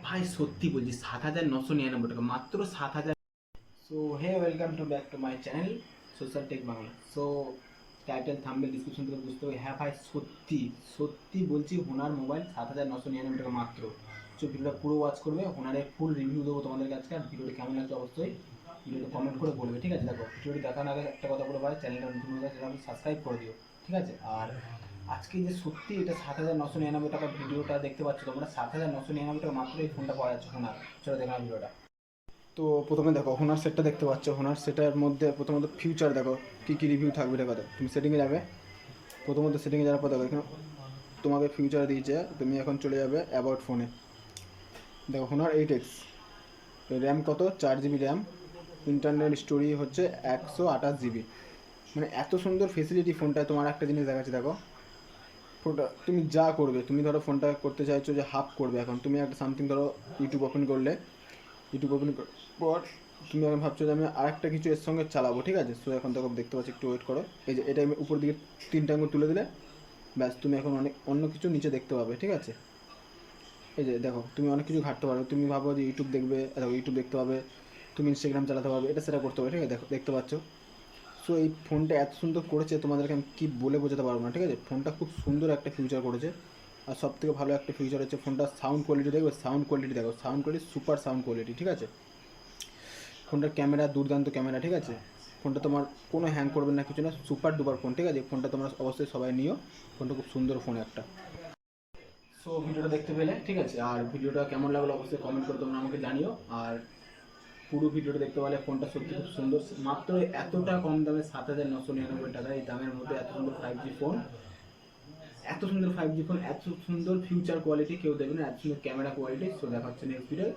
ভাই সত্যি বলছি 7,999 টাকা, মাত্র 7,000। So hey, welcome to back to my channel Social Tech Bangla. So title thumbnail description থেকে বুঝতে হবে, হ্যাঁ ভাই সত্যি সত্যি বলছি, হোনার মোবাইল 7,999 টাকা মাত্র। সো ভিডিওটা পুরো ওয়াচ করবে, হোনারের ফুল রিভিউ দেবো তোমাদের কাছে। আর ভিডিওটি কেমন লাগছে অবশ্যই ভিডিওটা কমেন্ট করে বলবে, ঠিক আছে? দেখো, ভিডিওটি দেখানোর আগে একটা কথা বলে ভাই, চ্যানেলটা নতুন হয়ে গেছে, চ্যানেলটি সাবস্ক্রাইব করে দিও, ঠিক আছে? আর আজকে যে সত্যি এটা 7,999 টাকা ভিডিওটা দেখতে পাচ্ছ তোমরা, 7,999 টাকা মাত্র এই ফোনটা পাওয়া যাচ্ছে হোনার। চলো দেখলাম ভিডিওটা। তো প্রথমে দেখো হোনার সেটটা দেখতে পাচ্ছ, হোনার সেটার মধ্যে প্রথমত ফিউচার দেখো কী কী রিভিউ থাকবে দেখো। তুমি সেটিংয়ে যাবে, প্রথমত সেটিংয়ে যাওয়ার পর দেখো এখানে তোমাকে ফিউচার দিয়েছে, তুমি এখন চলে যাবে অ্যাবাউট ফোনে। দেখো হোনার 8X, র্যাম কত 4 GB র্যাম, ইন্টারনাল স্টোরি হচ্ছে 128 GB। মানে এত সুন্দর ফেসিলিটি ফোনটায়। তোমার একটা জিনিস দেখাচ্ছি দেখো, ফোনটা তুমি যা করবে, তুমি ধরো ফোনটা করতে চাইছো যে হাফ করবে, এখন তুমি একটা সামথিং ধরো ইউটিউব ওপেন করলে, ইউটিউব ওপেন পর তুমি এখন ভাবছো যে আমি আরেকটা কিছু এর সঙ্গে চালাবো, ঠিক আছে? সো এখন দেখো দেখতে পাচ্ছি, একটু ওয়েট করো। এই যে এটা আমি উপর দিকে 3টা আঙুল তুলে দিলে ব্যাস, তুমি এখন অনেক অন্য কিছু নিচে দেখতে পাবে, ঠিক আছে? এই যে দেখো, তুমি অনেক কিছু ঘাটতে পারবে। তুমি ভাবো যে ইউটিউব দেখবে, দেখো ইউটিউব দেখতে পাবে, তুমি ইনস্টাগ্রাম চালাতে পারবে, এটা সেটা করতে পারবে, ঠিক আছে? দেখো দেখতে পাচ্ছ। সো এই ফোনটা এত সুন্দর করেছে, তোমাদেরকে আমি কী বলে বোঝাতে পারবো না, ঠিক আছে? ফোনটা খুব সুন্দর একটা ফিউচার করেছে। আর সব থেকে ভালো একটা ফিউচার হচ্ছে ফোনটার সাউন্ড কোয়ালিটি। দেখবে সাউন্ড কোয়ালিটি, দেখো sound quality, super sound quality, ঠিক আছে? ফোনটার ক্যামেরা দুর্দান্ত ক্যামেরা, ঠিক আছে? ফোনটা তোমার কোনো হ্যাং করবে না, কিছু না, সুপার ডুপার ফোন, ঠিক আছে? ফোনটা তোমরা অবশ্যই সবাই নিও, ফোনটা খুব সুন্দর ফোন একটা। সো ভিডিওটা দেখতে পেলে, ঠিক আছে? আর ভিডিওটা কেমন লাগলো অবশ্যই কমেন্ট করে তোমরা আমাকে জানিও। আর পুরো ভিডিওটা দেখতে পেলে, ফোনটা সত্যি খুব সুন্দর, মাত্র এতটা কম দামে 7,999 টাকা, এই দামের মধ্যে এত সুন্দর 5G ফোন, এত সুন্দর 5G ফোন, এত সুন্দর ফিউচার কোয়ালিটি কেউ দেবে না, এত সুন্দর ক্যামেরা কোয়ালিটি। সো দেখা হচ্ছে নেক্সট ভিডিও।